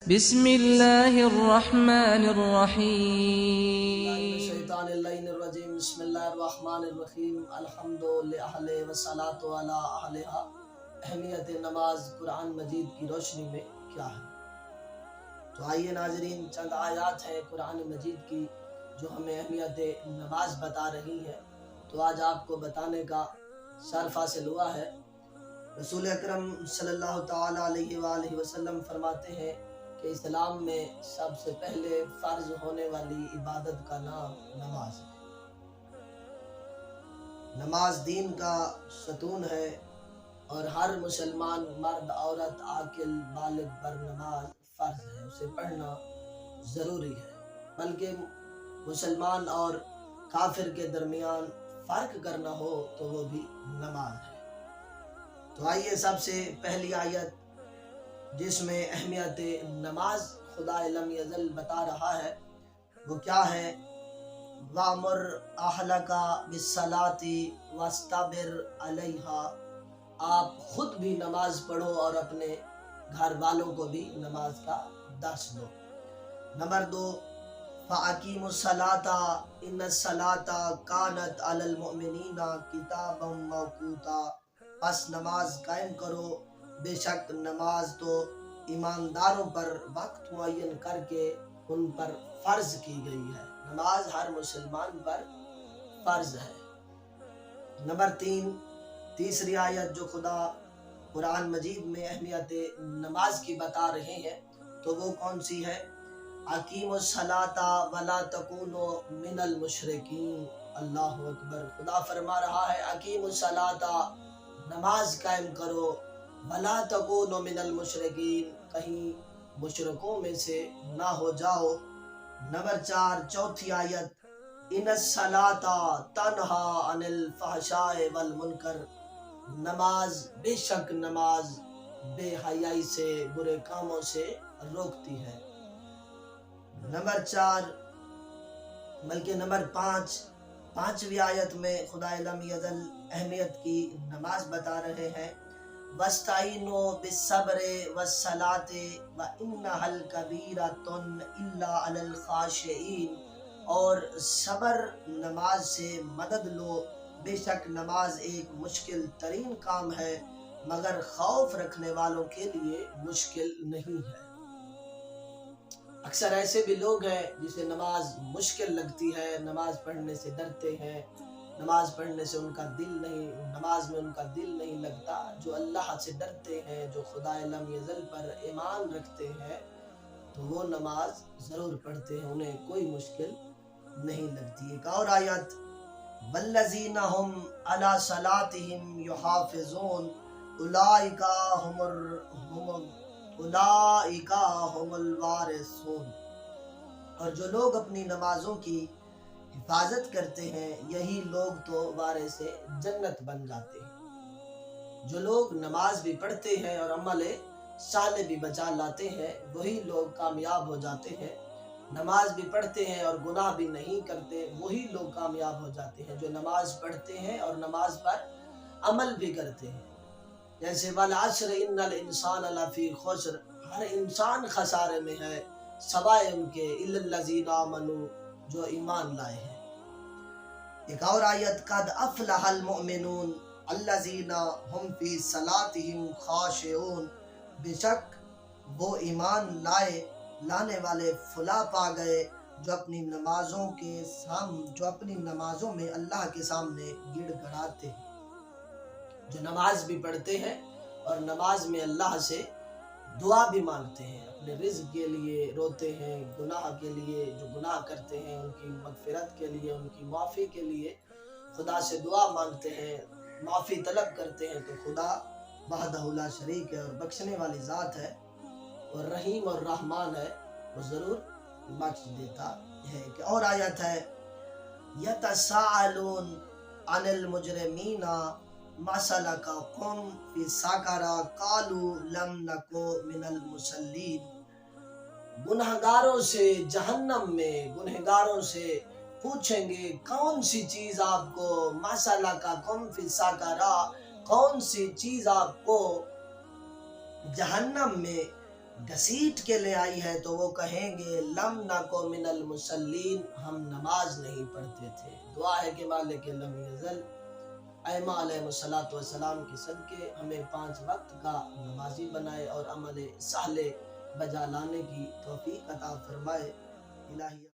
بسم اللہ الرحمن الرحیم شیطان اللعین الرجیم بسم اللہ الرحمن الرحیم الحمد للہ والصلاۃ علی اہلہا۔ اہمیت نماز قرآن مجید کی روشنی میں کیا ہے؟ تو آئیے ناظرین، چند آیات ہیں قرآن مجید کی جو ہمیں اہمیت نماز بتا رہی ہے، تو آج آپ کو بتانے کا شرف حاصل ہوا ہے۔ رسول اکرم صلی اللہ تعالی علیہ وآلہ وسلم فرماتے ہیں کہ اسلام میں سب سے پہلے فرض ہونے والی عبادت کا نام نماز ہے۔ نماز دین کا ستون ہے اور ہر مسلمان مرد عورت عاقل بالغ پر نماز فرض ہے، اسے پڑھنا ضروری ہے۔ بلکہ مسلمان اور کافر کے درمیان فرق کرنا ہو تو وہ بھی نماز ہے۔ تو آئیے سب سے پہلی آیت جس میں اہمیت نماز خدا لم یزل بتا رہا ہے وہ کیا ہے؟ وَأْمُرْ أَهْلَكَ بِالصَّلَاةِ وَاسْتَبِرْ عَلَيْهَا۔ آپ خود بھی نماز پڑھو اور اپنے گھر والوں کو بھی نماز کا درس دو۔ نمبر 2، فَأَقِيمُوا الصَّلَاةَ إِنَّ الصَّلَاةَ كَانَتْ عَلَى الْمُؤْمِنِينَ كِتَابًا مَوْقُوتًا۔ پس نماز قائم کرو، بے شک نماز تو ایمانداروں پر وقت معین کر کے ان پر فرض کی گئی ہے۔ نماز ہر مسلمان پر فرض ہے۔ نمبر 3، تیسری آیت جو خدا قرآن مجید میں اہمیت نماز کی بتا رہے ہیں تو وہ کون سی ہے؟ اقیموا الصلاۃ ولا تکونوا من المشرکین۔ اللہ اکبر، خدا فرما رہا ہے اقیموا الصلاۃ، نماز قائم کرو، ولا تکونوا من المشرکین، کہیں مشرکوں میں سے نہ ہو جاؤ۔ نمبر 4، چوتھی آیت، ان الصلاۃ تنہی عن الفحشاء والمنکر۔ نماز، بے شک نماز بے حیائی سے، برے کاموں سے روکتی ہے۔ نمبر 4 بلکہ نمبر 5، پانچویں آیت میں خدا لم یزل اہمیت کی نماز بتا رہے ہیں وَاسْتَعِینُوا بِالصَّبْرِ وَالصَّلَاةِ وَإِنَّهَا لَكَبِیرَةٌ إِلَّا عَلَى الْخَاشِعِینَ، اور صبر نماز سے مدد لو، بے شک نماز ایک مشکل ترین کام ہے مگر خوف رکھنے والوں کے لیے مشکل نہیں ہے۔ اکثر ایسے بھی لوگ ہیں جسے نماز مشکل لگتی ہے، نماز پڑھنے سے ڈرتے ہیں، نماز پڑھنے سے ان کا دل نہیں، نماز میں ان کا دل نہیں لگتا۔ جو اللہ سے ڈرتے ہیں، جو خدا لم یزل پر ایمان رکھتے ہیں تو وہ نماز ضرور پڑھتے ہیں، انہیں کوئی مشکل نہیں لگتی۔ ایک اور آیت، والذین هم علی صلاتهم یحافظون اولئک هم الوارثون، اور جو لوگ اپنی نمازوں کی حفاظت کرتے ہیں یہی لوگ تو وارث جنت بن جاتے ہیں۔ جو لوگ نماز بھی پڑھتے ہیں اور عمل صالح بھی بچا لاتے ہیں وہی لوگ کامیاب ہو جاتے ہیں۔ نماز بھی پڑھتے ہیں اور گناہ بھی نہیں کرتے وہی لوگ کامیاب ہو جاتے ہیں جو نماز پڑھتے ہیں اور نماز پر عمل بھی کرتے ہیں۔ جیسے والعصر ان الانسان لفی خسر، ہر انسان خسارے میں ہے سوائے ان کے الا الذین آمنوا، جو ایمان لائے ہیں۔ ایک اور آیت، قد افلح المؤمنون الذین هم فی صلاتهم خاشعون، بے شک وہ ایمان لانے والے فلاح پا گئے جو اپنی نمازوں میں اللہ کے سامنے گڑ گڑاتے ہیں۔ جو نماز بھی پڑھتے ہیں اور نماز میں اللہ سے دعا بھی مانگتے ہیں، اپنے رزق کے لیے روتے ہیں، گناہ کے لیے جو گناہ کرتے ہیں ان کی مغفرت کے لیے، ان کی معافی کے لیے خدا سے دعا مانگتے ہیں، معافی طلب کرتے ہیں، تو خدا وحدہ لا شریک ہے اور بخشنے والی ذات ہے اور رحیم اور رحمان ہے، وہ ضرور بخش دیتا ہے۔ کہ اور آیت ہے یتساءلون عن المجرمین ما سلککم فی سقر قالوا لم نک من المصلین۔ گنہگاروں سے جہنم میں گنہگاروں سے پوچھیں گے کون سی چیز آپ کو، ما سلککم فی سقر، کون سی چیز آپ کو جہنم میں گھسیٹ کے لے آئی ہے تو وہ کہیں گے لم نکو من المصلین، ہم نماز نہیں پڑھتے تھے۔ دعا ہے کہ مالک لم یزل ائمہ علیہ السلام کے صدقے ہمیں 5 وقت کا نمازی بنائے اور عمل صالح بجا لانے کی توفیق عطا فرمائے۔ الہی